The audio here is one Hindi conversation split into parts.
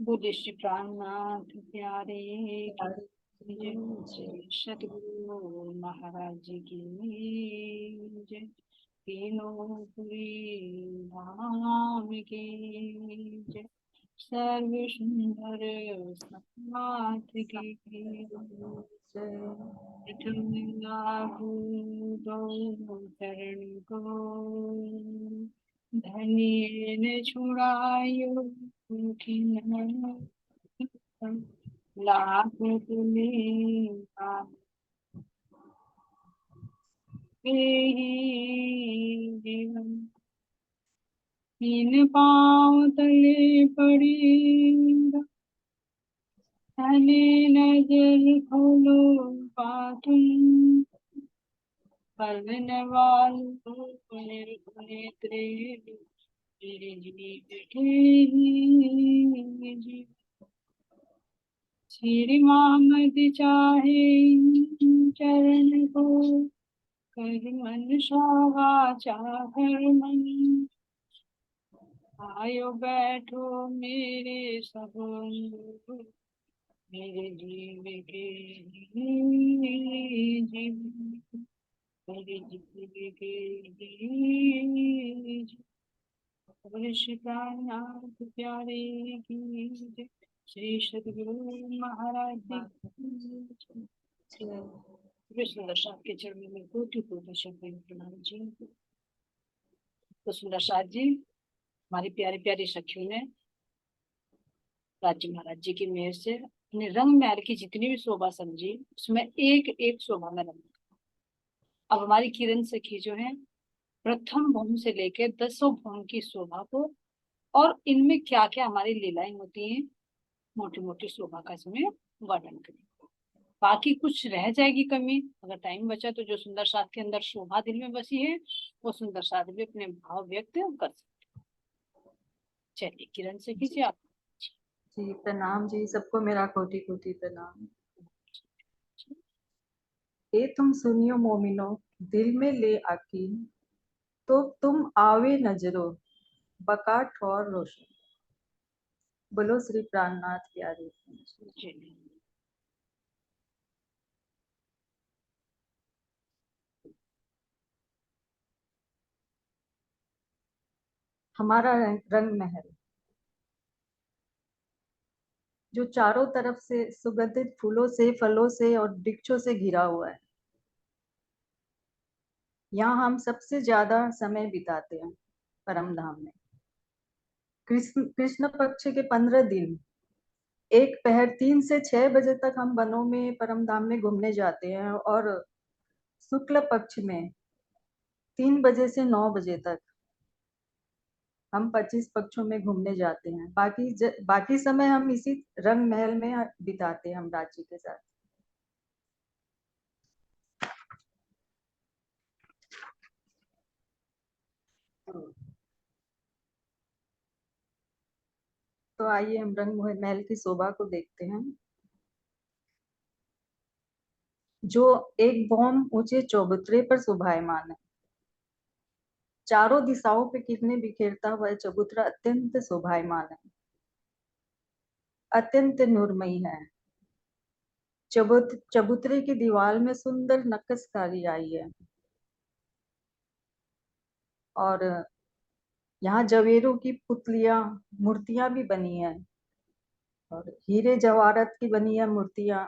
बुद्ध श्री प्राणनाथ प्यारे की जय। सतगुरु महाराज जी की जय। तीनों पुरी धाम की जय। सर्व सुंदर समाथ की प्रथम लागू दो चरण को धन्य ने छुड़ायो लाख तुम्हें जीवन तीन पाँव तले पड़ी तने नजर खोलो पातुम पवन वालों नेत्रे मेरे जी श्री मोहम्मद चाहे चरण को कर मन शोभा चाकर मन आयो बैठो मेरे सब मेरे जीव के जीव मेरे जीव के श्री प्राणनाथ प्यारे की जय। श्री सतगुरु महाराज जी सुंदर साथ के चरणों में कोटि कोटि शब्द प्रणाम जी। तो सुंदर साथ जी हमारी प्यारी प्यारी सखियों ने राज्य महाराज जी की मेहर से अपने रंग महल की जितनी भी शोभा समझी उसमें एक एक शोभा में रंग। अब हमारी किरण सखी जो है प्रथम भवन से लेकर 10वें भवन की शोभा को और इनमें क्या क्या हमारी लीलाएं होती हैं मोटी मोटी शोभा का इसमें वर्णन करें। बाकी कुछ रह जाएगी कमी, अगर टाइम बचा तो जो सुंदर साथ के अंदर शोभा दिल में बसी है वो सुंदर साथ भी अपने भाव व्यक्त कर सकते। चलिए किरण से कीजिए आप। जी प्रणाम जी, सबको मेरा कोटि कोटि प्रणाम। ए तुम सुनियो मोमिनो दिल में ले आकीन, तो तुम आवे नजरो बका ठौर रोशन। बोलो श्री प्राणनाथ प्यारे। हमारा रंग महल जो चारों तरफ से सुगंधित फूलों से, फलों से और वृक्षों से घिरा हुआ है। यहाँ हम सबसे ज्यादा समय बिताते हैं परम धाम में। कृष्ण पक्ष के 15 दिन एक पहर 3 से 6 बजे तक हम वनों में परम धाम में घूमने जाते हैं और शुक्ल पक्ष में 3 बजे से 9 बजे तक हम 25 पक्षों में घूमने जाते हैं। बाकी समय हम इसी रंग महल में बिताते हैं हम राज्य के साथ। तो आइए हम रंग महल की शोभा को देखते हैं, जो एक बौम ऊंचे चौबूतरे पर शोभायमान है। चारों दिशाओं पे किरणें बिखेरता हुआ चबूतरा अत्यंत शोभायमान है, अत्यंत नूरमयी है। चबूतरे की दीवार में सुंदर नक्काशी आई है और यहाँ जवेरों की पुतलियां मूर्तियां भी बनी है और हीरे जवाहरात की बनी है मूर्तियां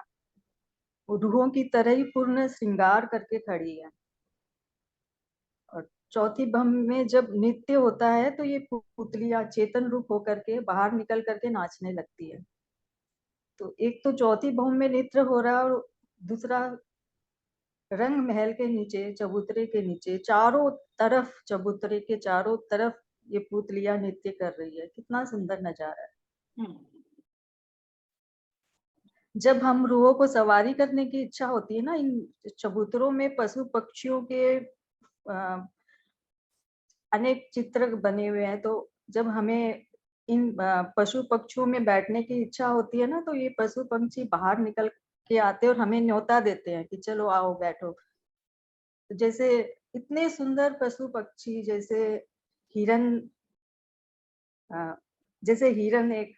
रूहों की तरह ही पूर्ण श्रृंगार करके खड़ी है। और चौथी भम में जब नृत्य होता है तो ये पुतलियां चेतन रूप होकर के बाहर निकल करके नाचने लगती है। तो एक तो चौथी भम में नृत्य हो रहा है और दूसरा रंग महल के नीचे, चबूतरे के नीचे चारों तरफ, चबूतरे के चारों तरफ ये पुतलियां नृत्य कर रही है। कितना सुंदर नजारा है। जब हम रूहों को सवारी करने की इच्छा होती है ना, इन चबूतरों में पशु पक्षियों के अनेक चित्र बने हुए हैं। तो जब हमें इन पशु पक्षियों में बैठने की इच्छा होती है ना, तो ये पशु पक्षी बाहर निकल के आते हैं और हमें न्योता देते हैं कि चलो आओ बैठो। तो जैसे इतने सुंदर पशु पक्षी, हिरन जैसे हिरन एक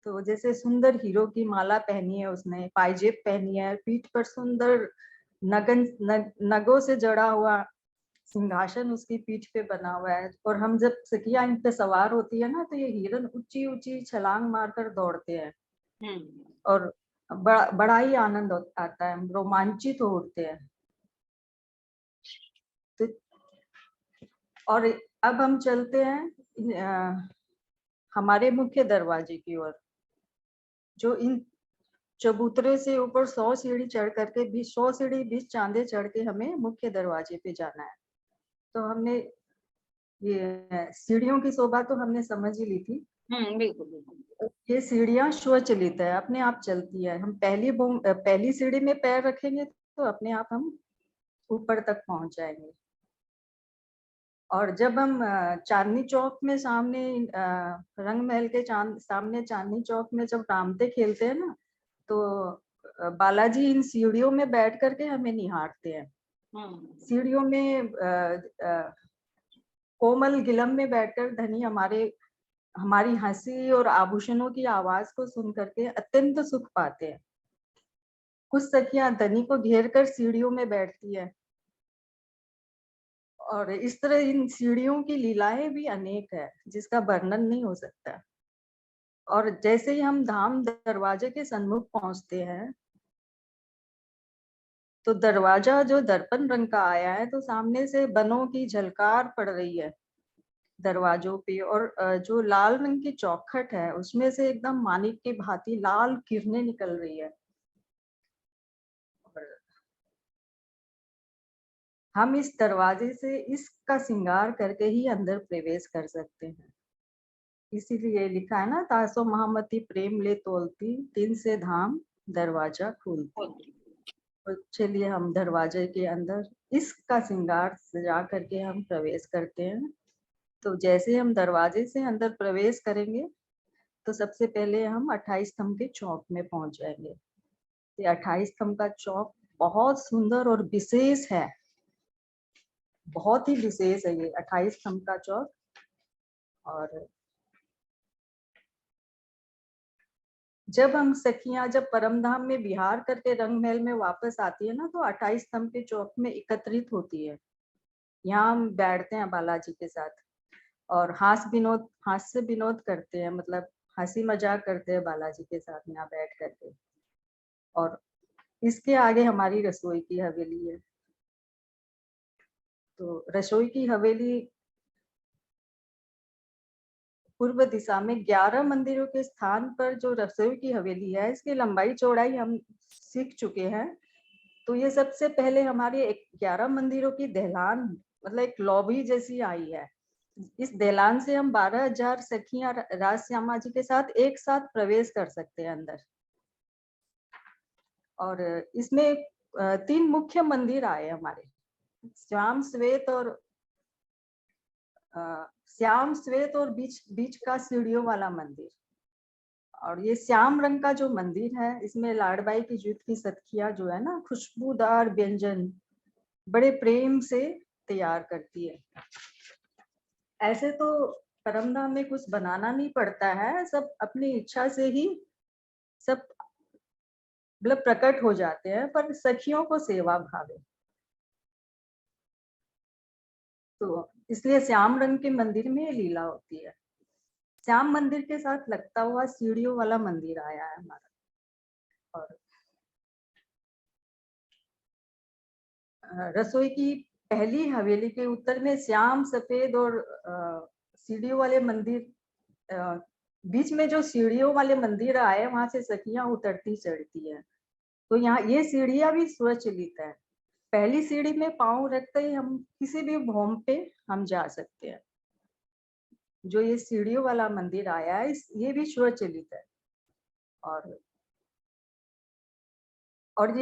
तो जैसे सुंदर हीरो की माला पहनी है उसने, पायजेब पहनी है, पीठ पर सुंदर नगों से जड़ा हुआ सिंहासन उसकी पीठ पे बना हुआ है। और हम जब सखिया इन पे सवार होती है ना, तो ये हिरन ऊंची ऊंची छलांग मारकर दौड़ते हैं और बड़ा ही आनंद आता है, रोमांचित हो उठते हैं। तो और अब हम चलते हैं हमारे मुख्य दरवाजे की ओर, जो इन चबूतरे से ऊपर 100 सीढ़ी चढ़ करके 100 सीढ़ी 20 चांदे चढ़ के हमें मुख्य दरवाजे पे जाना है। तो हमने ये सीढ़ियों की शोभा तो हमने समझ ही ली थी। बिल्कुल बिल्कुल। ये सीढ़ियां स्वचलित है, अपने आप चलती है। हम पहली सीढ़ी में पैर रखेंगे तो अपने आप हम ऊपर तक पहुंच जाएंगे। और जब हम चांदनी चौक में सामने रंग महल के सामने चांदनी चौक में जब रामते खेलते हैं ना, तो बालाजी इन सीढ़ियों में बैठ करके हमें निहारते हैं। सीढ़ियों में कोमल गिलम में बैठकर धनी हमारी हंसी और आभूषणों की आवाज को सुन करके अत्यंत सुख पाते हैं। कुछ सखियां धनी को घेर कर सीढ़ियों में बैठती है, और इस तरह इन सीढ़ियों की लीलाएं भी अनेक है, जिसका वर्णन नहीं हो सकता। और जैसे ही हम धाम दरवाजे के सन्मुख पहुंचते हैं, तो दरवाजा जो दर्पण रंग का आया है, तो सामने से बनों की झलकार पड़ रही है दरवाजों पे। और जो लाल रंग की चौखट है, उसमें से एकदम मानिक की भांति लाल किरणें निकल रही है। हम इस दरवाजे से इसका श्रृंगार करके ही अंदर प्रवेश कर सकते हैं। इसीलिए लिखा है ना, तासो महामती प्रेम ले तोलती, तीन से धाम दरवाजा खोलती। तो चलिए हम दरवाजे के अंदर इसका श्रृंगार सजा करके हम प्रवेश करते हैं। तो जैसे हम दरवाजे से अंदर प्रवेश करेंगे, तो सबसे पहले हम 28 स्तंभ के चौक में पहुंच जाएंगे। ये 28 स्तंभ का चौक बहुत सुंदर और विशेष है, बहुत ही विशेष है ये 28 स्तंभ का चौक। और जब हम सखियां जब परमधाम में विहार करके रंग महल में वापस आती है ना, तो 28 स्तंभ के चौक में एकत्रित होती है। यहाँ हम बैठते हैं बालाजी के साथ और हास्य विनोद करते हैं, मतलब हंसी मजाक करते हैं बालाजी के साथ यहाँ बैठ करके। और इसके आगे हमारी रसोई की हवेली है। तो रसोई की हवेली पूर्व दिशा में 11 मंदिरों के स्थान पर जो रसोई की हवेली है, इसकी लंबाई चौड़ाई हम सीख चुके हैं। तो ये सबसे पहले हमारे 11 मंदिरों की दहलान, मतलब एक लॉबी जैसी आई है। इस दहलान से हम 12,000 सखियां राज श्यामा जी के साथ एक साथ प्रवेश कर सकते हैं अंदर। और इसमें 3 मुख्य मंदिर आए हमारे, श्याम श्वेत और बीच का सीढ़ियों वाला मंदिर। और ये श्याम रंग का जो मंदिर है, इसमें लाडबाई की जूत की सतखिया जो है ना, खुशबूदार व्यंजन बड़े प्रेम से तैयार करती है। ऐसे तो परमधाम में कुछ बनाना नहीं पड़ता है, सब अपनी इच्छा से ही सब मतलब प्रकट हो जाते हैं, पर सखियों को सेवा भावे। तो इसलिए श्याम रंग के मंदिर में लीला होती है। श्याम मंदिर के साथ लगता हुआ सीढ़ियों वाला मंदिर आया है हमारा। और रसोई की पहली हवेली के उत्तर में श्याम सफेद और सीढ़ियों वाले मंदिर, बीच में जो सीढ़ियों वाले मंदिर आए, वहां से सखियां उतरती चढ़ती है। तो यहाँ ये सीढ़ियां भी स्वचलित है। पहली सीढ़ी में पांव रखते ही हम किसी भी भौम पे हम जा सकते हैं। जो ये सीढ़ियों वाला मंदिर आया है, ये भी स्वचलित है। और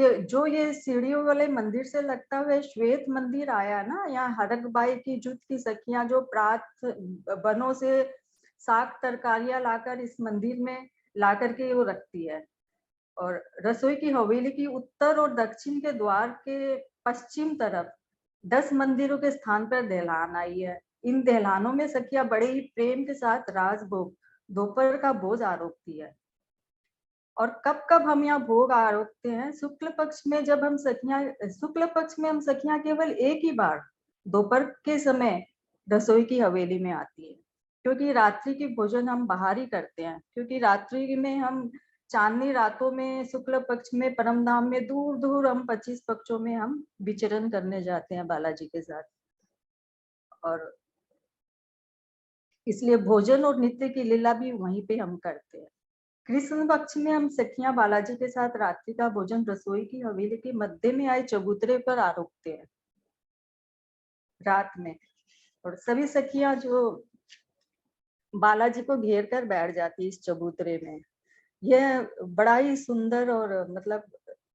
ये सीढ़ियों वाले मंदिर से लगता हुआ श्वेत मंदिर आया ना, यहाँ हरकबाई की जुत की सखियां जो प्रात बनों से साग तरकारियां लाकर इस मंदिर में ला करके वो रखती है। और रसोई की हवेली की उत्तर और दक्षिण के द्वार के पश्चिम तरफ 10 मंदिरों के स्थान पर दहलान आई है। इन दहलानों में सखियां बड़े ही प्रेम के साथ राजभोग दोपहर का भोज आरोपती है। और कब कब हम यहाँ भोग आरोपते हैं? शुक्ल पक्ष में जब हम सखियां केवल एक ही बार दोपहर के समय रसोई की हवेली में आती है, क्योंकि रात्रि की भोजन हम बाहर ही करते हैं, क्योंकि रात्रि में हम चांदनी रातों में शुक्ल पक्ष में परम धाम में दूर दूर हम 25 पक्षों में हम विचरण करने जाते हैं बालाजी के साथ। और इसलिए भोजन और नित्य की लीला भी वहीं पे हम करते हैं। कृष्ण पक्ष में हम सखियां बालाजी के साथ रात्रि का भोजन रसोई की हवेली के मध्य में आए चबूतरे पर आरोपते हैं रात में। और सभी सखियां जो बालाजी को घेर कर बैठ जाती इस चबूतरे में। यह बड़ा ही सुंदर और मतलब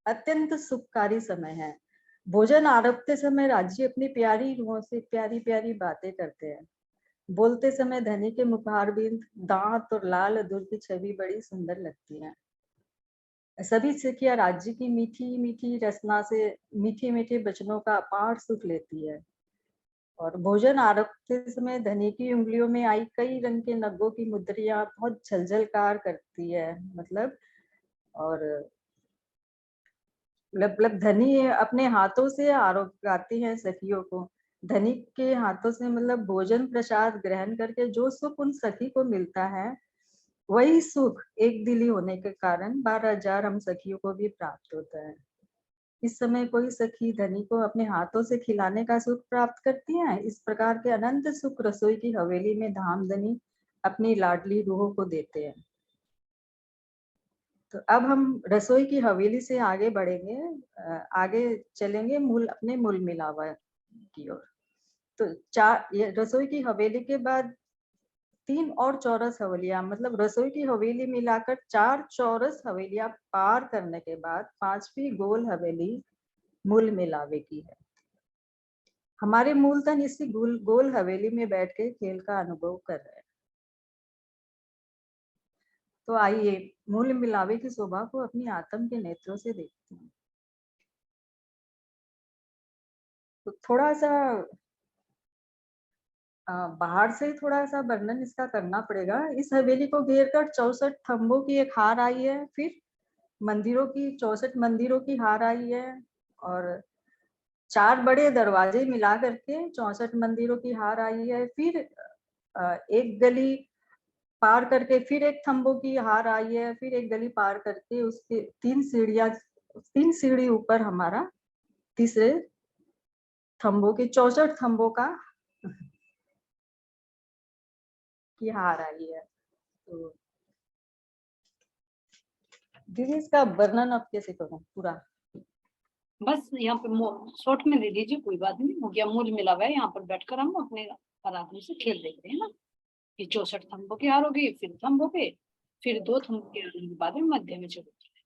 अत्यंत सुखकारी समय है। भोजन आरंभते समय राजी अपनी प्यारी रूहों से प्यारी प्यारी बातें करते हैं। बोलते समय धनी के मुखारबिंद, दांत और लाल अधूर की छवि बड़ी सुंदर लगती है। सभी सखियां राज्य की मीठी मीठी रचना से मीठे मीठे वचनों का अपार सुख लेती है। और भोजन आरंभते समय धनी की उंगलियों में आई कई रंग के नगों की मुद्रियां बहुत झलझलकार करती है, मतलब। और मतलब धनी अपने हाथों से आरोप गाती है सखियों को। धनी के हाथों से मतलब भोजन प्रसाद ग्रहण करके जो सुख उन सखी को मिलता है, वही सुख एक दिली होने के कारण 12,000 हम सखियों को भी प्राप्त होता है। इस समय कोई सखी धनी को अपने हाथों से खिलाने का सुख प्राप्त करती है। इस प्रकार के अनंत सुख रसोई की हवेली में धामधनी अपनी लाडली रूहों को देते हैं। तो अब हम रसोई की हवेली से आगे बढ़ेंगे, आगे चलेंगे अपने मूल मिलावा की ओर। तो ये रसोई की हवेली के बाद 3 और चौरस हवेलियां, मतलब रसोई की हवेली मिलाकर 4 चौरस हवेलियां पार करने के बाद 5वीं गोल हवेली मूल मिलावे की है। हमारे मूलतन इसी गोल हवेली में बैठ के खेल का अनुभव कर रहे हैं। तो आइए मूल मिलावे की शोभा को अपनी आत्म के नेत्रों से देखते हैं। तो थोड़ा सा बाहर से थोड़ा सा वर्णन इसका करना पड़ेगा। इस हवेली को घेर कर 64 थंबों की एक हार आई है, फिर मंदिरों की 64 मंदिरों की हार आई है, और 4 बड़े दरवाजे मिला करके 64 मंदिरों की हार आई है। फिर एक गली पार करके फिर एक थंबों की हार आई है, फिर एक गली पार करके उसके 3 सीढ़ी ऊपर हमारा तीसरे थंबों के 64 थंबों का की हार आई है। तो दीदी इसका वर्णन अब कैसे करूं पूरा? बस यहाँ पे शॉर्ट में दे दीजिए, कोई बात नहीं, हो गया। मूल मिला हुआ है, यहाँ पर बैठकर हम अपने आराधना से खेल देख रहे हैं ना। ये 64 थंबों की हार होगी, फिर थंबों पे, फिर 2 थंबों के हार के बाद में मध्य में चबूतरा।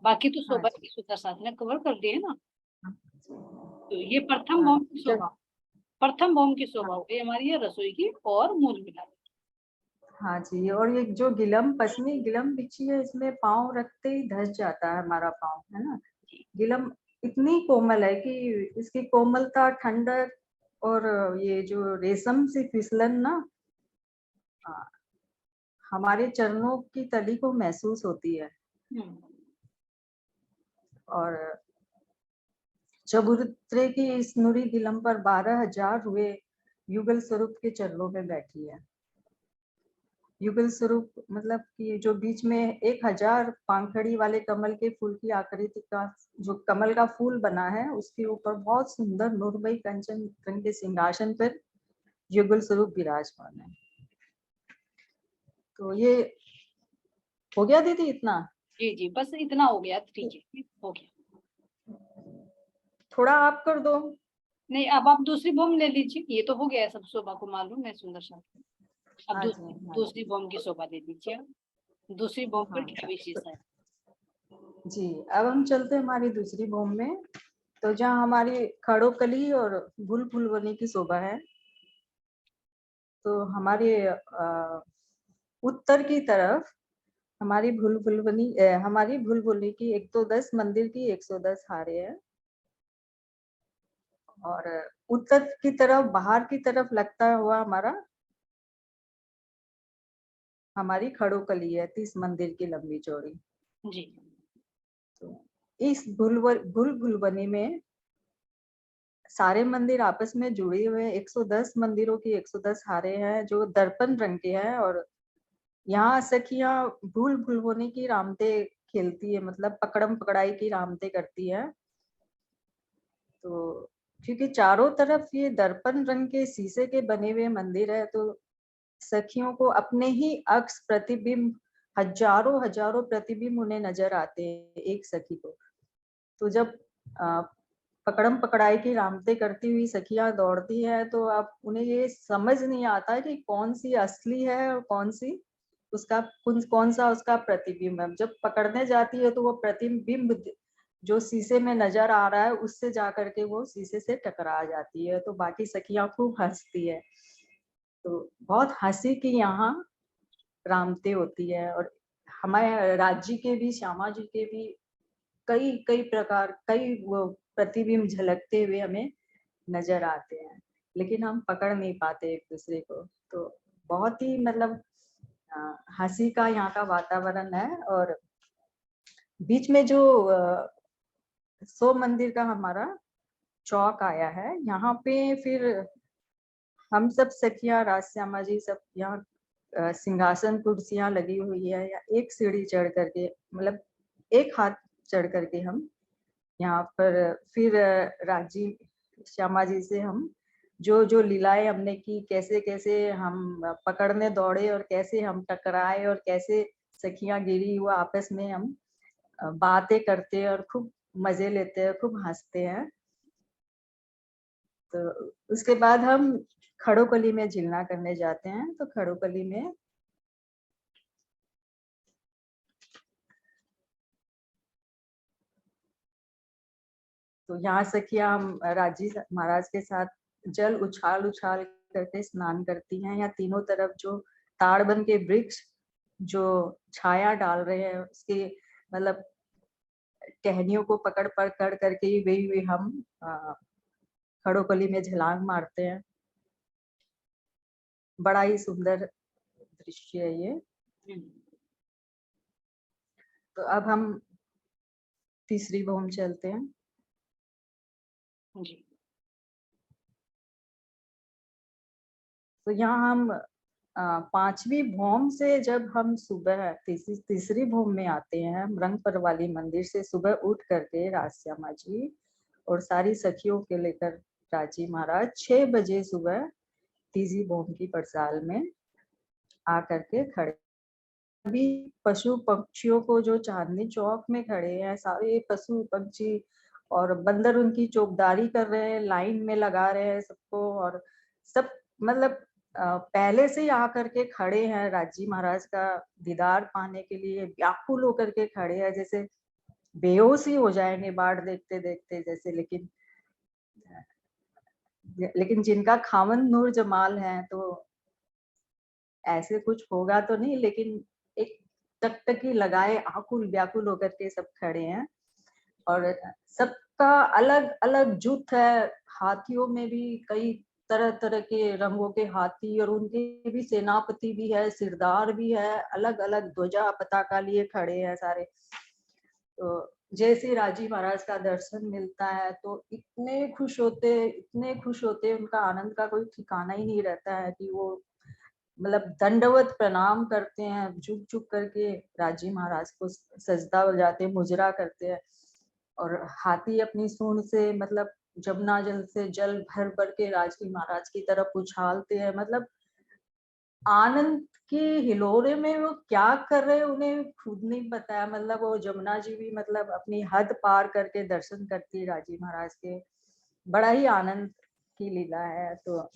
बाकी तो हाँ शोभा जी। की सूत्र साथ ने कवर कर दिए ना। हाँ तो ये प्रथम भौम की शोभा, प्रथम भौम की शोभा हो गई हमारी है रसोई की और मूल मिला। हाँ जी। और ये जो गिलम पश्चिमी गिलम बिछी है, इसमें पाँव रखते ही धस जाता है हमारा पाँव, है ना। गिलम इतनी कोमल है कि इसकी कोमलता, ठंडक और ये जो रेशम से फिसलन ना हमारे चरणों की तली को महसूस होती है। और चबूतरे की इस नुरी गिलम पर 12,000 हुए युगल स्वरूप के चरणों में बैठी है। युगल स्वरूप मतलब कि जो बीच में 1000 पांखड़ी वाले कमल के फूल की आकृति का जो कमल का फूल बना है, उसके ऊपर बहुत सुंदर नूरमयी कंचन रंग के सिंहासन पर युगल स्वरूप विराजमान है। तो ये हो गया दीदी इतना? जी जी, बस इतना हो गया, ठीक है, हो गया। थोड़ा आप कर दो। नहीं, अब आप दूसरी बॉम्ब ले लीजिए, ये तो हो गया, सब शोभा को मालूम है सुंदर सा। अब हाँ जी, हाँ दूसरी बॉम्ब की शोभा दे दीजिए। दूसरी बॉम्ब पर हाँ क्या विशेष है? जी। अब हम चलते हैं हमारी दूसरी बॉम्ब में। तो जहाँ हमारी खड़ोकली और भूल फुलवनी की शोभा है, तो हमारे उत्तर की तरफ हमारी भूल-भुलैया की 110 मंदिर की 110 हारे हैं। और उत्तर की तरफ, बाहर की तरफ लगता हुआ हमारी खड़ोकली है 30 मंदिर की लंबी चौड़ी। जी। तो इस भूल भुलवनी में सारे मंदिर आपस में जुड़े हुए हैं। 110 मंदिरों की 110 हारे हैं जो दर्पण रंग के हैं, और यहाँ सखियां भूल भुलवनी की रामते खेलती है, मतलब पकड़म पकड़ाई की रामते करती है। तो क्योंकि चारों तरफ ये दर्पण रंग के शीशे के बने हुए मंदिर है, तो सखियों को अपने ही अक्स प्रतिबिंब, हजारों हजारों प्रतिबिंब उन्हें नजर आते हैं एक सखी को। तो जब अ, पकड़म पकड़ाई की रामते करती हुई सखियां दौड़ती है, तो अब उन्हें ये समझ नहीं आता कि कौन सी असली है और कौन सी उसका कौन सा उसका प्रतिबिंब है। जब पकड़ने जाती है तो वो प्रतिबिंब जो शीशे में नजर आ रहा है उससे जा करके वो शीशे से टकरा जाती है, तो बाकी सखियां खूब हंसती है। तो बहुत हंसी की यहाँ रामते होती है। और हमारे राज्य के भी, श्यामा जी के भी कई कई प्रकार, कई वो प्रतिबिंब झलकते हुए हमें नजर आते हैं, लेकिन हम पकड़ नहीं पाते एक दूसरे को। तो बहुत ही मतलब हंसी का यहाँ का वातावरण है। और बीच में जो सो मंदिर का हमारा चौक आया है, यहाँ पे फिर हम सब सखियां, राजश्यामा जी सब यहाँ सिंहासन कुर्सियां लगी हुई है, या एक सीढ़ी चढ़ करके, मतलब एक हाथ चढ़ करके हम यहाँ पर फिर राजी श्यामा जी से हम जो जो लीलाएं हमने की, कैसे कैसे हम पकड़ने दौड़े और कैसे हम टकराए और कैसे सखियां गिरी हुआ आपस में हम बातें करते हैं और खूब मजे लेते हैं, खूब हंसते हैं। तो उसके बाद हम खड़ोकली में झिलना करने जाते हैं। तो खड़ोकली में तो यहाँ सखियां हम राजी महाराज के साथ जल उछाल उछाल करके स्नान करती हैं। या तीनों तरफ जो ताड़बन के वृक्ष जो छाया डाल रहे हैं, उसके मतलब टहनियों को पकड़ पकड़ करके वे हम खड़ोकली में छलांग मारते हैं। बड़ा ही सुंदर दृश्य है ये। तो अब हम तीसरी भूमि चलते हैं। जी। तो यहाँ हम पांचवी भौम से जब हम सुबह तीसरी भौम में आते हैं, हम रंगपर वाली मंदिर से सुबह उठ करके राजश्यामा जी और सारी सखियों के लेकर राजी महाराज 6 बजे सुबह तीसरी भौम की पड़साल में आकर के खड़े। अभी पशु पक्षियों को जो चांदनी चौक में खड़े हैं, सारे पशु पक्षी और बंदर उनकी चौकीदारी कर रहे हैं, लाइन में लगा रहे हैं सबको। और सब मतलब पहले से ही आकर के खड़े हैं, राजी महाराज का दीदार पाने के लिए व्याकुल होकर के खड़े हैं, जैसे बेहोश ही हो जाएंगे बाढ़ देखते देखते जैसे। लेकिन जिनका खामन नूर जमाल है, तो ऐसे कुछ होगा तो नहीं, लेकिन एक टकटकी लगाए आकुल व्याकुल होकर के सब खड़े हैं। और सबका अलग अलग जुट है। हाथियों में भी कई तरह तरह के रंगों के हाथी, और उनके भी सेनापति भी है, सिरदार भी है, अलग अलग ध्वजा पताका लिए खड़े हैं सारे। तो जैसे राजी महाराज का दर्शन मिलता है तो इतने खुश होते, इतने खुश होते, उनका आनंद का कोई ठिकाना ही नहीं रहता है कि वो मतलब दंडवत प्रणाम करते हैं, झुक झुक करके राजी महाराज को सजदा हो जाते हैं, मुजरा करते हैं। और हाथी अपनी सूंड से मतलब जमुना जल से जल भर भर के राजी महाराज की तरफ उछालते हैं। मतलब आनंद की हिलोरे में वो क्या कर रहे हैं उन्हें खुद नहीं पता है। मतलब वो जमुना जी भी मतलब अपनी हद पार करके दर्शन करती है राजी महाराज के। बड़ा ही आनंद की लीला है। तो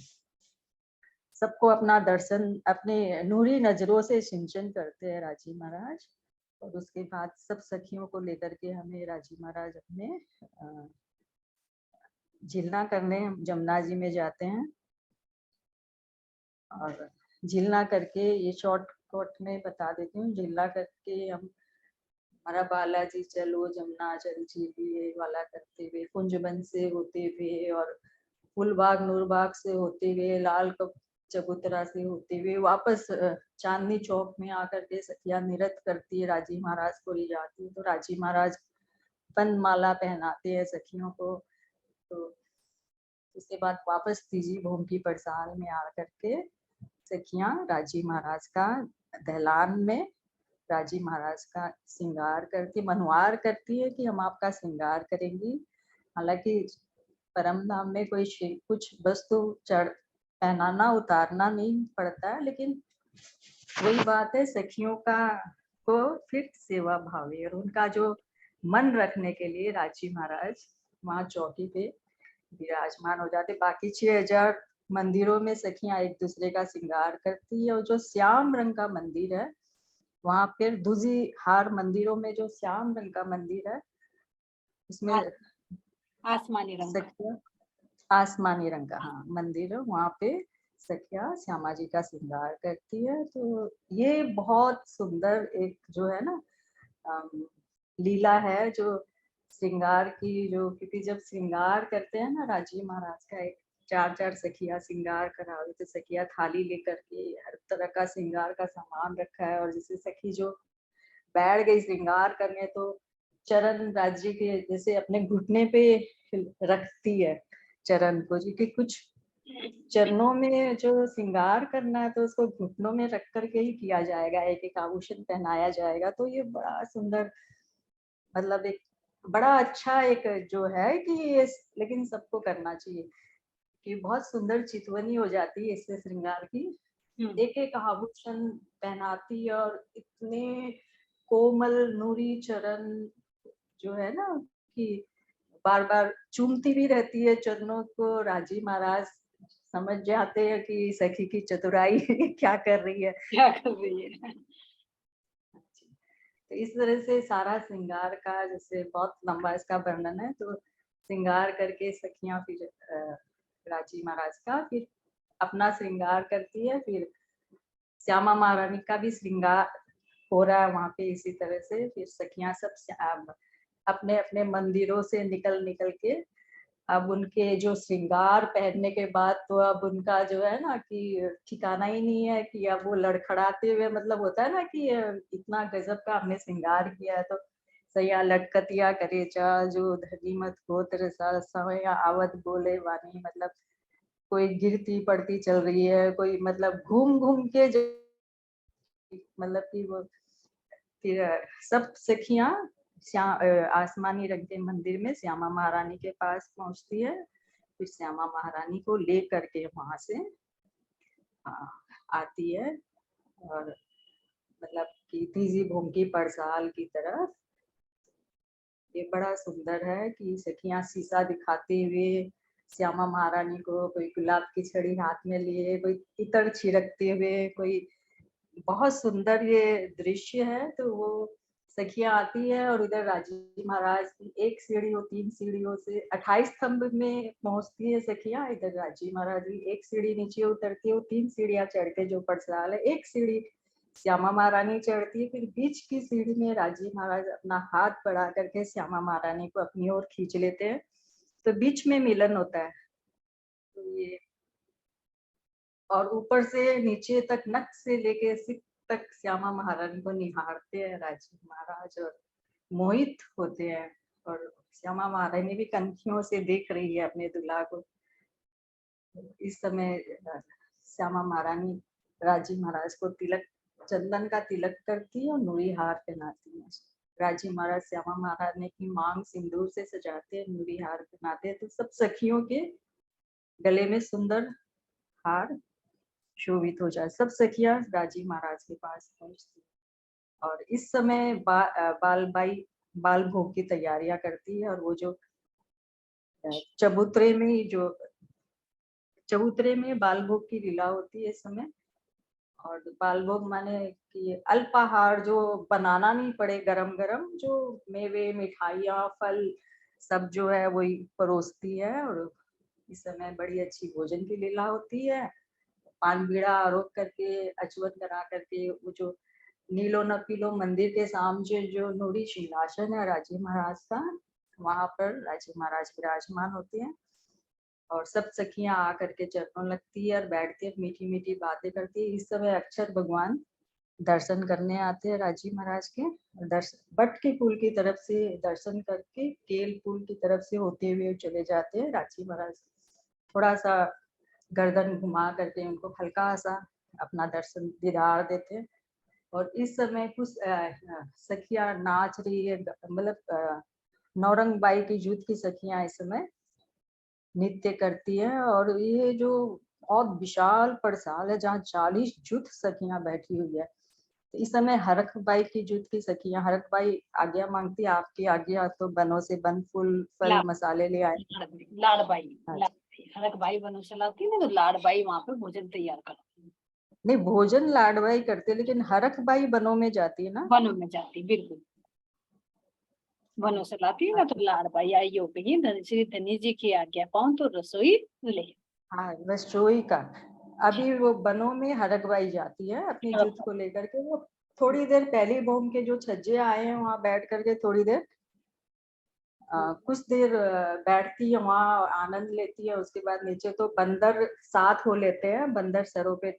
सबको अपना दर्शन अपने नूरी नजरों से सिंचन करते हैं राजी महाराज। और उसके बाद सब सखियों को लेकर के हमें राजी महाराज अपने झिलना करने जमुना जी में जाते हैं। और झिलना करके ये शॉर्टकट में बता देती हूँ, झिलना करके हम हमारा बालाजी चलो जमुना चल झीलिए वाला करते हुए, कुंजबन से होते हुए और फुलबाग नूरबाग से होते हुए, लाल चबूतरा से होते हुए वापस चांदनी चौक में आकर के सखिया नृत्य करती है, राजी महाराज को ले जाती है, तो राजी महाराज वनमाला पहनाते हैं सखियों को। तो उसके बाद वापस तीजी भूमि की पड़साल में आकर के सखियां राजी महाराज का दहलान में राजी महाराज का श्रृंगार करती, मनुहार करती है कि हम आपका श्रृंगार करेंगी। हालांकि परम धाम में कोई कुछ वस्तु चढ़ पहनाना उतारना नहीं पड़ता है, लेकिन वही बात है सखियों का को फिर सेवा भाव है, और उनका जो मन रखने के लिए राजी महाराज वहाँ चौकी पे विराजमान हो जाते। बाकी 6000 मंदिरों में सखियां एक दूसरे का श्रृंगार करती है, और जो श्याम रंग का मंदिर है वहां फिर दूजी हार मंदिरों में जो श्याम रंग का मंदिर है उसमें आसमानी रंग का, सखिया आसमानी रंग का हाँ मंदिर है, वहां पे सखिया श्यामा जी का श्रृंगार करती है। तो ये बहुत सुंदर एक जो है ना लीला है जो श्रृंगार की, जो क्योंकि जब श्रृंगार करते हैं ना राजी महाराज का, एक 4 सखिया श्रृंगार करावे, तो सखिया थाली लेकर के हर तरह का श्रृंगार का सामान रखा है, और जैसे सखी जो बैठ गई श्रृंगार करने तो चरण राज्य के जैसे अपने घुटने पे रखती है चरण को, क्योंकि कुछ चरणों में जो श्रृंगार करना है तो उसको घुटनों में रख करके ही किया जाएगा, एक एक आभूषण पहनाया जाएगा। तो ये बड़ा सुंदर, मतलब एक बड़ा अच्छा एक जो है कि ये लेकिन सबको करना चाहिए कि बहुत सुंदर चितवनी हो जाती है इससे श्रृंगार की। एक एक आभूषण पहनाती है, और इतने कोमल नूरी चरण जो है ना कि बार बार चूमती भी रहती है चरणों को। राजी महाराज समझ जाते हैं कि सखी की चतुराई क्या कर रही है, क्या कर रही है। तो इस तरह से सारा श्रृंगार का, जैसे बहुत लंबा इसका वर्णन है, तो श्रृंगार करके सखियां फिर राजी महाराज का फिर अपना श्रृंगार करती है, फिर श्यामा महारानी का भी श्रृंगार हो रहा है वहां पे इसी तरह से। फिर सखियां सब अपने अपने मंदिरों से निकल निकल के अब उनके जो श्रृंगार पहनने के बाद तो अब उनका जो है ना कि ठिकाना ही नहीं है कि अब वो लड़खड़ाते हुए, मतलब होता है ना कि इतना गजब का हमने श्रृंगार किया है तो सैया लटकतिया करे चा जो धनी मत गोत्र सा समय आवत बोले वानी, मतलब कोई गिरती पड़ती चल रही है, कोई मतलब घूम घूम के मतलब कि वो फिर सब सखियां आसमानी रंग के मंदिर में श्यामा महारानी के पास पहुंचती है। फिर श्यामा महारानी को ले करके वहां से आती है, और मतलब कि तीजी भूमि की पड़साल की तरफ। ये बड़ा सुंदर है कि सखियां शीशा दिखाते हुए श्यामा महारानी को, कोई गुलाब की छड़ी हाथ में लिए, कोई इतर छिड़कते हुए, कोई बहुत सुंदर ये दृश्य है। तो वो सखियां आती है और इधर राजी महाराज की एक सीढ़ी और 3 सीढ़ियों से 28 स्तंभ में पहुंचती है सखियां, इधर राजी महाराज की एक सीढ़ी नीचे उतरती है, वो 3 सीढ़ियां चढ़ के जो पड़साल है, एक सीढ़ी श्यामा महारानी चढ़ती है, फिर बीच की सीढ़ी में राजी महाराज अपना हाथ बढ़ा करके श्यामा महारानी को अपनी ओर खींच लेते हैं, तो बीच में मिलन होता है। तो ये और ऊपर से नीचे तक नक से लेके सिर तक श्यामा महारानी को निहारते हैं राजी महाराज और मोहित होते हैं, और श्यामा महारानी भी कनखियों से देख रही है अपने दूल्हा को। इस समय श्यामा महारानी राजी महाराज को तिलक, चंदन का तिलक करती है और नूरी हार पहनाती है। राजी महाराज श्यामा महारानी की मांग सिंदूर से सजाते हैं, नूरी हार पहनाते हैं, तो सब सखियों के गले में सुंदर हार शोभित हो जाए। सब सखियां राजी महाराज के पास पहुंचती, और इस समय बालबाई बाल भोग की तैयारियां करती है, और वो जो चबूतरे में जो चबूतरे में बाल भोग की लीला होती है इस समय। और बाल भोग माने कि अल्पाहार जो बनाना नहीं पड़े, गरम गरम जो मेवे मिठाइयाँ फल सब जो है वही परोसती है, और इस समय बड़ी अच्छी भोजन की लीला होती है। पान बीड़ा आरोप करके अचुवत करा करके वो जो नीलो न पीलो मंदिर के सामने जो नूरी सिंहासन है राजी महाराज का, वहां पर राजी महाराज विराजमान होते हैं। और सब सखियां आकर के चरणों लगती है और बैठती है, मीठी मीठी बातें करती है। इस समय अक्षर भगवान दर्शन करने आते हैं राजी महाराज के। दर्शन बट के पुल की तरफ से दर्शन करके केल पुल की तरफ से होते हुए चले जाते हैं। राजी महाराज थोड़ा सा गर्दन घुमा करके उनको हल्का सा अपना दर्शन दीदार देते हैं। और इस समय कुछ सखियां नाच रही है, मतलब नौरंगबाई की जुट की सखियां इस समय नृत्य करती है। और ये जो बहुत विशाल परसाल है जहाँ 40 जुट सखियां बैठी हुई है। तो इस समय हरखबाई की जुट की सखियां, हरखबाई आज्ञा मांगती है, आपकी आज्ञा, तो बनों से बन फूल फल मसाले ले आए। लाड़बाई हरखबाई बनो चलाती है ना, तो लाड़बाई वहां पे भोजन तैयार करती है। नहीं, भोजन लाडवाई करते, लेकिन हरखबाई बनों में जाती है ना। बनों में जाती, बिल्कुल बनों से लाती है ना, तो लाड़बाई आई हो गई श्री धनी जी की आज्ञा पाऊं तो रसोई ले। हाँ, रसोई का अभी वो बनों में हरखबाई जाती है अपनी जुट को लेकर के। वो थोड़ी देर पहली भोम के जो छज्जे आए हैं वहां बैठ करके थोड़ी देर कुछ देर बैठती है वहाँ, आनंद लेती है। उसके बाद नीचे तो बंदर साथ हो लेते हैं, बंदर सरों पे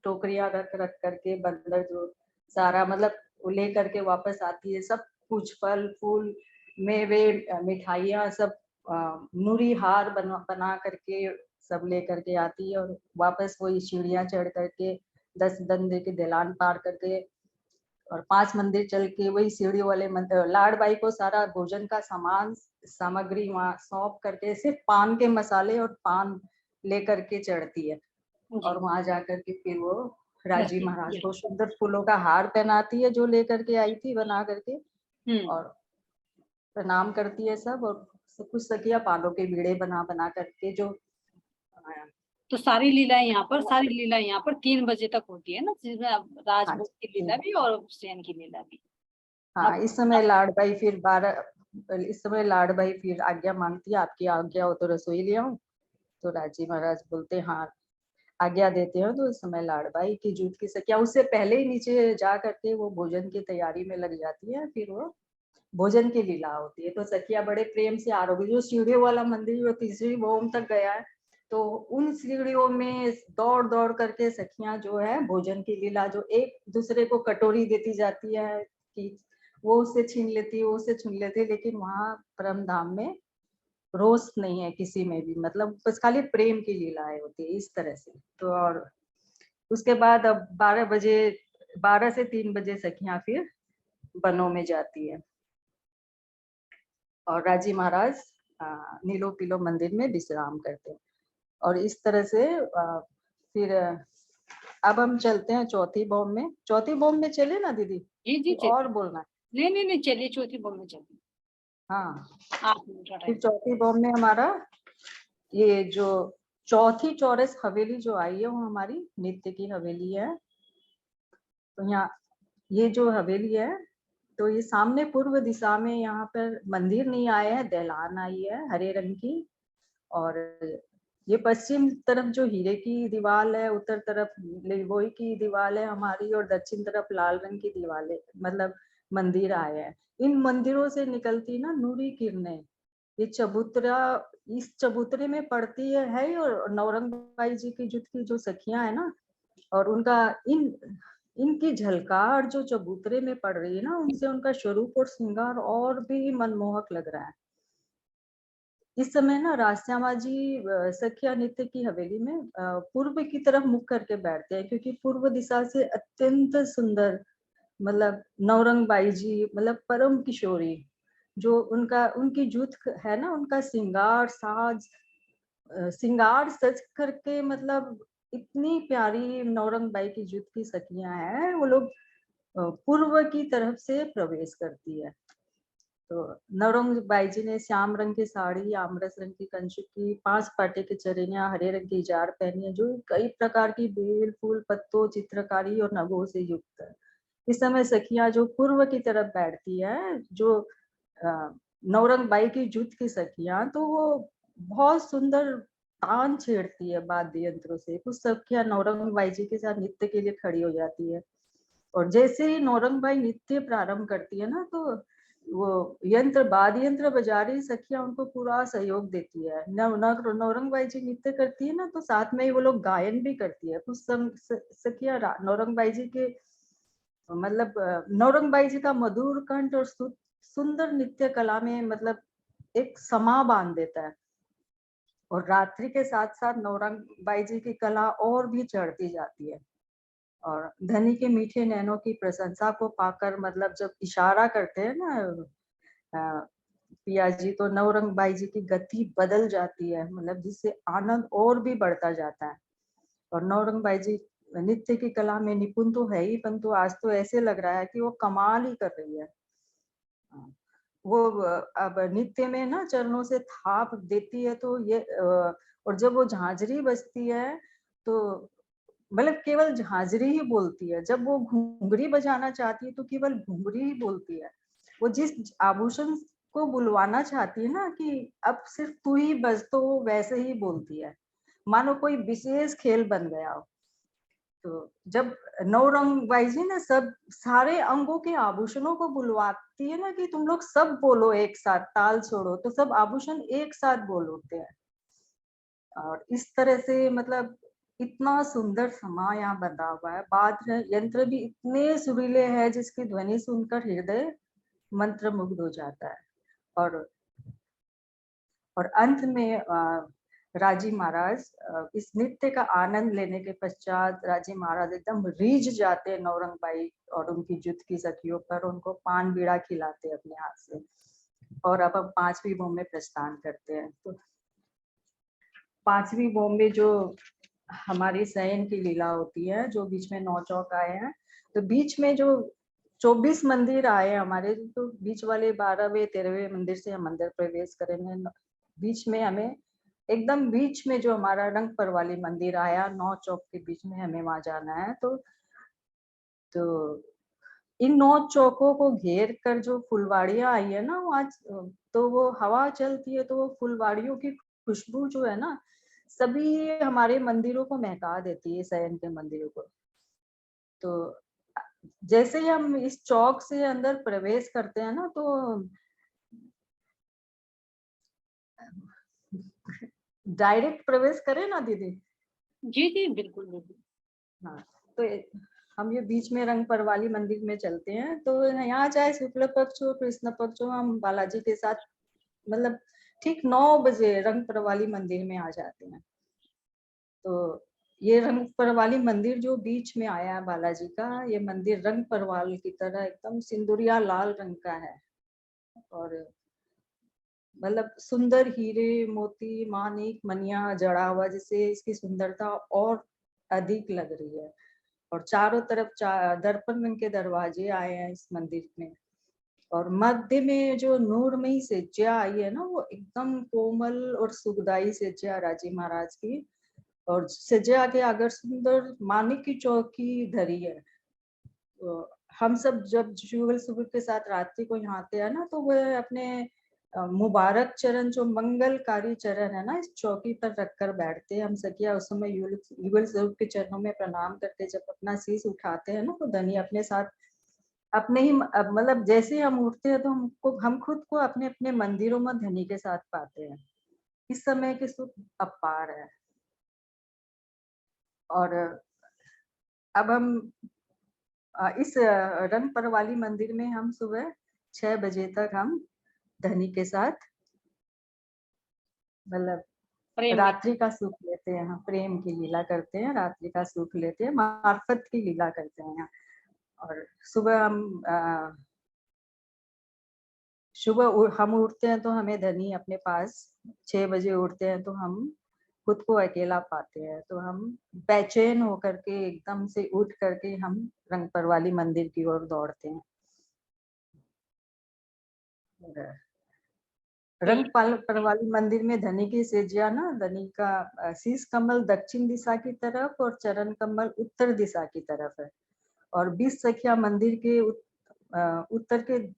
टोकरियां रख रख करके बंदर जो सारा मतलब ले करके वापस आती है। सब कुछ फल फूल मेवे मिठाइयाँ सब नूरी हार बना करके सब ले करके आती है। और वापस वही सीढ़ियाँ चढ़ करके 10 मंदिर के दलान पार करके और 5 मंदिर चल के वही सीढ़ी वाले मंदिर लाड़बाई को सारा भोजन का सामान सामग्री वहाँ सौंप करके सिर्फ पान के मसाले और पान लेकर के चढ़ती है। और वहां जाकर के फिर वो राजी महाराज को सुंदर फूलों का हार पहनाती है जो लेकर के आई थी बना करके, और प्रणाम करती है सब। और कुछ सखिया पानों के बीड़े बना बना करके जो तो सारी लीला यहाँ पर 3 बजे तक होती है ना, जिसमें राजभोग की लीला भी और सेन की लीला भी। हाँ, इस समय लाड़बाई फिर 12 इस समय लाड़बाई फिर आज्ञा मांगती है, आपकी आज्ञा हो तो रसोई ले आऊं। तो राजी महाराज बोलते हाँ आज्ञा देते हो। तो इस समय लाड़बाई की जुट की सखिया उससे पहले ही नीचे जा करके वो भोजन की तैयारी में लग जाती है। फिर वो भोजन की लीला होती है। तो सखिया बड़े प्रेम से आरोगी, जो सीढ़ियों वाला मंदिर जो तीसरी भोम तक गया है, तो उन सीढ़ियों में दौड़ दौड़ करके सखियां जो है भोजन की लीला, जो एक दूसरे को कटोरी देती जाती है कि वो उससे छीन लेती है, वो उससे छीन लेती है, लेकिन वहां परम धाम में रोष नहीं है किसी में भी, मतलब बस खाली प्रेम की लीलाएं होती है इस तरह से। तो और उसके बाद अब 12 से 3 बजे सखियां फिर बनों में जाती है और राजी महाराज नीलो पीलो मंदिर में विश्राम करते हैं। और इस तरह से फिर अब हम चलते हैं चौथी बॉम्ब में। चौथी बॉम्ब में चले ना दीदी? जी और बोलना है? नहीं चलिए चौथी बॉम्ब में चलिए। हाँ, 8 मिनट का फिर टाइम। चौथी बॉम्ब में हमारा ये जो चौथी चौरस हवेली जो आई है वो हमारी नित्य की हवेली है। तो यहाँ ये जो हवेली है, तो ये सामने पूर्व दिशा में यहाँ पर मंदिर नहीं आया है, दहलान आई है हरे रंग की। और ये पश्चिम तरफ जो हीरे की दीवार है, उत्तर तरफ लोई की दीवार है हमारी, और दक्षिण तरफ लाल रंग की दीवार है, मतलब मंदिर आया है। इन मंदिरों से निकलती ना नूरी किरणें ये चबूतरा, इस चबूतरे में पड़ती है। और नौरंगबाई जी की जुट की जो सखियां है ना, और उनका इनकी झलकार जो चबूतरे में पड़ रही है ना, उनसे उनका स्वरूप और श्रृंगार और भी मनमोहक लग रहा है। इस समय ना राजश्यामा जी सखिया नृत्य की हवेली में पूर्व की तरफ मुख करके बैठते हैं, क्योंकि पूर्व दिशा से अत्यंत सुंदर, मतलब नौरंगबाई जी, मतलब परम किशोरी, जो उनका उनकी जुट है ना, उनका श्रृंगार सज करके, मतलब इतनी प्यारी नौरंगबाई की जुट की सखियां हैं, वो लोग पूर्व की तरफ से प्रवेश करती है। तो नौरंगबाई जी ने श्याम रंग की साड़ी, आमरस रंग की कंचुक की, 5 पाटे की चरनिया, हरे रंग की जार पहनी है, जो कई प्रकार की बेल फूल पत्तों चित्रकारी और नगों से युक्त है। इस समय सखियां जो पूर्व की तरफ बैठती है, जो नौरंगबाई की जुट की सखियां, तो वो बहुत सुंदर तान छेड़ती है वाद्य यंत्रों से। कुछ सखियां नौरंगबाई जी के साथ नृत्य के लिए खड़ी हो जाती है। और जैसे ही नौरंगबाई नृत्य प्रारंभ करती है ना, तो वो वाद्य यंत्र बजा रही सखियां उनको पूरा सहयोग देती है। नौरंग बाई जी नृत्य करती है ना, तो साथ में ही वो लोग गायन भी करती है। कुछ सखियां नौरंग बाई जी के मतलब नौरंग बाई जी का मधुर कंठ और सुंदर नृत्य कला में मतलब एक समा बांध देता है। और रात्रि के साथ साथ नौरंग बाई जी की कला और भी चढ़ती जाती है। और धनी के मीठे नैनों की प्रशंसा को पाकर मतलब जब इशारा करते हैं ना पिया जी, तो नवरंग बाई जी की गति बदल जाती है, मतलब जिससे आनंद और भी बढ़ता जाता है। और नवरंग बाई जी नृत्य की कला में निपुण तो है ही, परंतु आज तो ऐसे लग रहा है कि वो कमाल ही कर रही है। वो अब नृत्य में ना चरणों से थाप देती है, तो ये और जब वो झांझरी बजती है तो मतलब केवल झांझरी ही बोलती है। जब वो घुंघरी बजाना चाहती है तो केवल घुंघरी ही बोलती है। वो जिस आभूषण को बुलवाना चाहती है ना कि अब सिर्फ तू ही बज, तो वो वैसे ही बोलती है, मानो कोई विशेष खेल बन गया हो। तो जब नौरंग बाई जी ना सब सारे अंगों के आभूषणों को बुलवाती है ना कि तुम लोग सब बोलो एक साथ, ताल छोड़ो, तो सब आभूषण एक साथ बोल उठते हैं। और इस तरह से मतलब इतना सुंदर समा यहाँ बंधा हुआ है। वाद्य यंत्र भी इतने सुरीले हैं जिसकी ध्वनि सुनकर हृदय मंत्रमुग्ध हो जाता है। और अंत में राजी महाराज इस नृत्य का आनंद लेने के पश्चात राजी महाराज एकदम रीझ जाते हैं नौरंग बाई और उनकी जुट की सखियों पर, उनको पान बीड़ा खिलाते हैं अपने हाथ से। और अब हम 5वीं भूमि में प्रस्थान करते हैं। तो 5वीं भूमि में जो हमारी शयन की लीला होती है, जो बीच में 9 चौक आए हैं, तो बीच में जो 24 मंदिर आए हमारे, तो बीच वाले 12वें 13वें मंदिर से हम अंदर प्रवेश करेंगे। बीच में हमें एकदम बीच में जो हमारा रंगपर वाली मंदिर आया, 9 चौक के बीच में हमें वहां जाना है। तो इन 9 चौकों को घेर कर जो फुलवाड़ियां आई है ना, वो आज तो वो हवा चलती है तो वो फुलवाड़ियों की खुशबू जो है ना, सभी हमारे मंदिरों को महका देती है, शयन के मंदिरों को। तो जैसे ही हम इस चौक से अंदर प्रवेश करते हैं ना, तो डायरेक्ट प्रवेश करें ना दीदी? जी जी बिल्कुल बिल्कुल। हाँ, तो हम ये बीच में रंग परवाली मंदिर में चलते हैं। तो यहाँ चाहे शुक्ल पक्ष हो कृष्ण पक्ष हो, हम बालाजी के साथ मतलब ठीक 9 बजे रंग परवाली मंदिर में आ जाते हैं। तो ये रंग परवाली मंदिर जो बीच में आया है बालाजी का, ये मंदिर रंग परवाल की तरह एकदम सिंदूरिया लाल रंग का है। और मतलब सुंदर हीरे मोती मानिक मनिया जड़ा हुआ, जिससे इसकी सुंदरता और अधिक लग रही है। और चारों तरफ दर्पण रंग के दरवाजे आए हैं इस मंदिर में। और मध्य में जो नूरमयी सज्जा आई है ना, वो एकदम कोमल और सुखदाई सज्जा राजी महाराज की। और सज्जा के अगर सुंदर मानिक की चौकी धरी है। तो हम सब जब जुगल सुबह के साथ रात्रि को यहाँ आते हैं ना, तो वह अपने मुबारक चरण, जो मंगलकारी चरण है ना, इस चौकी पर रखकर बैठते हैं हम सखिया। उस समय युगल स्वरूप के चरणों में प्रणाम करके जब अपना शीश उठाते हैं ना, तो धनी अपने साथ अपने ही मतलब जैसे हम उठते हैं तो हम खुद को अपने अपने मंदिरों में धनी के साथ पाते हैं। इस समय के सुख अपार है। और अब हम इस रंग परवाली मंदिर में हम सुबह 6 बजे तक हम धनी के साथ मतलब प्रेम में। रात्रि का सुख लेते हैं। हम प्रेम की लीला करते हैं, रात्रि का सुख लेते हैं, मार्फत की लीला करते हैं। और सुबह हम उठते हैं तो हमें धनी अपने पास 6 बजे उठते हैं तो हम खुद को अकेला पाते हैं। तो हम बेचैन होकर के एकदम से उठ करके हम रंग परवाली मंदिर की ओर दौड़ते हैं। रंग परवाली मंदिर में धनी की सेजिया ना, धनी का शीश कमल दक्षिण दिशा की तरफ और चरण कमल उत्तर दिशा की तरफ है। और 20 सखिया मंदिर के उत्तर के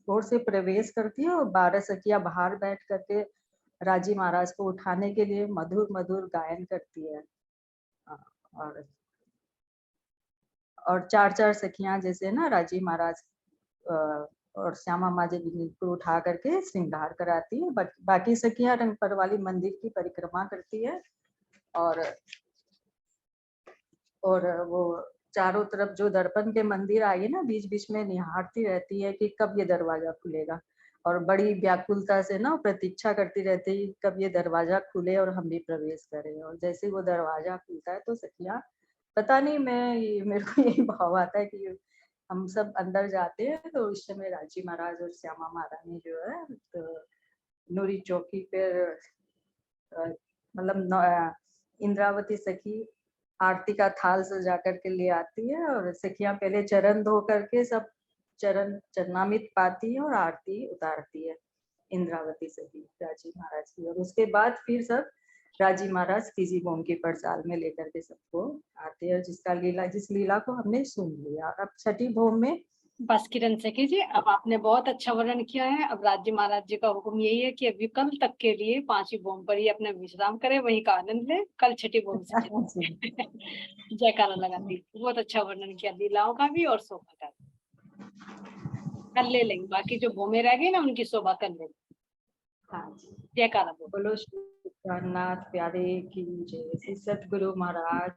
ओर से प्रवेश करती है और 12 सखिया बाहर बैठ करके राजी महाराज को उठाने के लिए मधुर मधुर गायन करती है। और 4 4 सखियां जैसे ना राजी महाराज और श्यामा माँ जी को उठा करके श्रृंगार कराती है। बाकी सखियां रंगपर वाली मंदिर की परिक्रमा करती है और वो चारों तरफ जो दर्पण के मंदिर आई है ना, बीच बीच में निहारती रहती है कि कब ये दरवाजा खुलेगा, और बड़ी व्याकुलता से ना प्रतीक्षा करती रहती है कब ये दरवाजा खुले और हम भी प्रवेश करें। और जैसे वो दरवाजा खुलता है तो सखियां, पता नहीं, मेरे को यही भाव आता है कि हम सब अंदर जाते हैं तो उस समय राजी महाराज और श्यामा महारानी जो है तो नूरी चौकी पर मतलब इंद्रावती सखी आरती का थाल सजा करके ले आती है और सखियां पहले चरण धो करके सब चरणामृत पाती है और आरती उतारती है इंद्रावती सखी राजी महाराज की। और उसके बाद फिर सब राजी महाराज तीजी भोम की पड़साल में लेकर के सबको आते हैं, जिस लीला को हमने सुन लिया। अब छठी भोम में बस किरण सखी जी, अब आपने बहुत अच्छा वर्णन किया है। अब राज्य महाराज जी का हुक्म यही है कि अभी कल तक के लिए 5वीं भोम पर ही अपना विश्राम करें, वहीं का आनंद लें, कल छठी भोम से चलें। जयकारा लगाती, बहुत अच्छा वर्णन किया लीलाओं का भी और शोभा का भी। कल ले लेंगे, बाकी जो भोमे रह गई ना उनकी शोभा कल लेंगे। हाँ जी, जयकारा बोलो। बोलो श्री नाथ प्यारे की जय, श्री सतगुरु महाराज